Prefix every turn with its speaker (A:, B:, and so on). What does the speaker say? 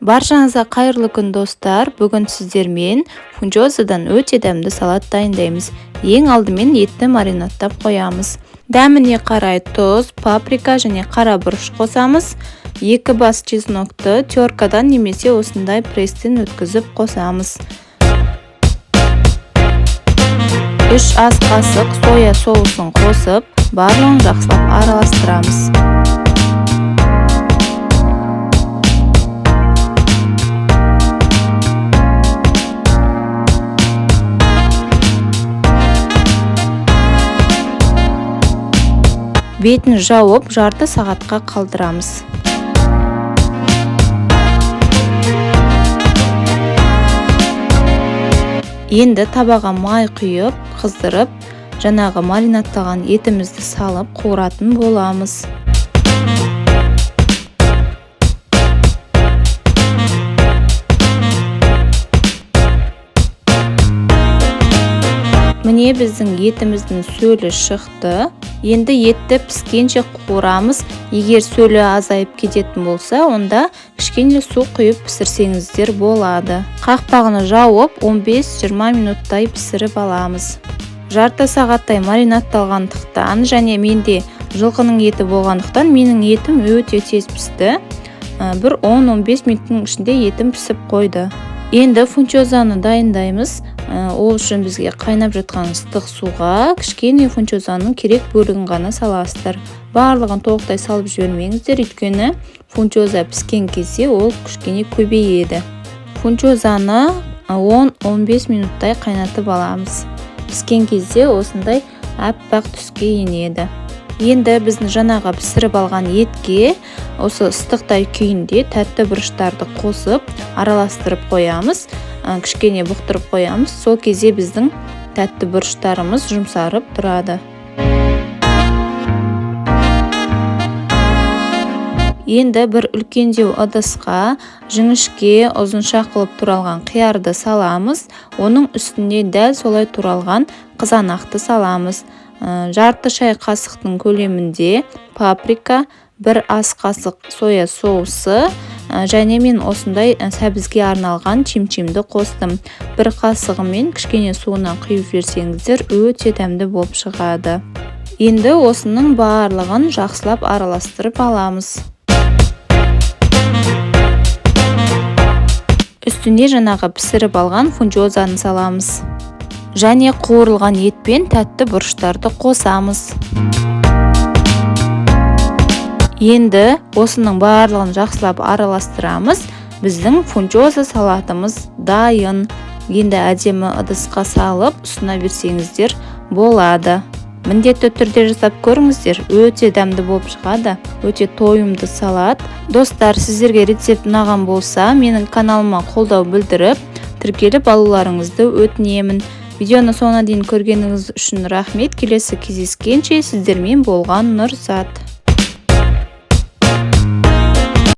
A: Баршаңызға қайырлы күн достар. Бүгін сіздермен фунчозадан өте дәмді салат дайындаймыз. Ең алдымен етті маринадтап қоямыз. Дәміне қарай тұз, паприка және қара бұрыш қосамыз. 2 бас чеснокты теркадан немесе осындай пресстен өткізіп қосамыз. 3 ас қасық соя соусын қосып, барлығын жақсылап араластырамыз. Бетін жауып, жарты сағатқа қалдырамыз. Енді табаға май құйып, қыздырып, жаңағы маринадталған етімізді салып қуыратын боламыз. Міне біздің етіміздің сөлі шықты. Енді етті піскенше қуырамыз. Егер сөлі азайып кететін болса, онда кішкене су құйып пісірсеңіздер болады. Қақпағын жауып 15-20 минуттай пісіріп аламыз. Жарты сағаттай маринадталғандықтан және менде жылқының еті болғандықтан менің етім өте тез пісті. Бір 10-15 минуттың ішінде етім пісіп қойды. Енді фунчозаны дайындаймыз. Ол үшін бізге қайнап жатқан ыстық суға кішкене фунчозаның керек бөлігін ғана саласыздар. Барлығын толықтай салып жібермеңіздер, өйткені фунчоза піскен кезде ол кішкене көбейеді. Фунчозаны 10-15 минуттай қайнатып аламыз. Піскен кезде осындай аппақ түске енеді. Енді біздің жаңаға пісіріп алған етке осы ыстықтай күйінде тәтті бұрыштарды қосып, араластырып қоямыз. Кішкене бұқтырып қоямыз. Сол кезде біздің тәтті бұрыштарымыз жұмсарып тұрады. Енді бір үлкендеу ыдысқа жіңішке ұзынша қылып туралған қиярды саламыз. Оның үстіне дәл солай туралған қызанақты саламыз. Жарты шай қасықтың көлемінде паприка, 1 ас қасық соя соусы және мен осындай сәбізге арналған чимчимді қостым. 1 қасығымен кішкене суына құйып жіберсеңіздер өте дәмді болып шығады. Енді осының барлығын жақсылап араластырып аламыз. Үстіне жаңағы пісіріп алған фунчозаны саламыз. Және қуырылған етпен тәтті бұрыштарды қосамыз. Енді осының барлығын жақсылап араластырамыз. Біздің фунчоза салатымыз дайын. Енді әдемі ыдысқа салып, ұсына берсеңіздер болады. Міндетті түрде жасап көріңіздер, өте дәмді болып шығады. Өте тойымды салат. Достар, сіздерге рецепт ұнаған болса, менің каналыма қолдау білдіріп, тіркеліп алуларыңызды өтінемін. Видеоны соңына дейін көргеніңіз үшін рахмет. Келесі кездескенше сіздермен болған Нұрзат.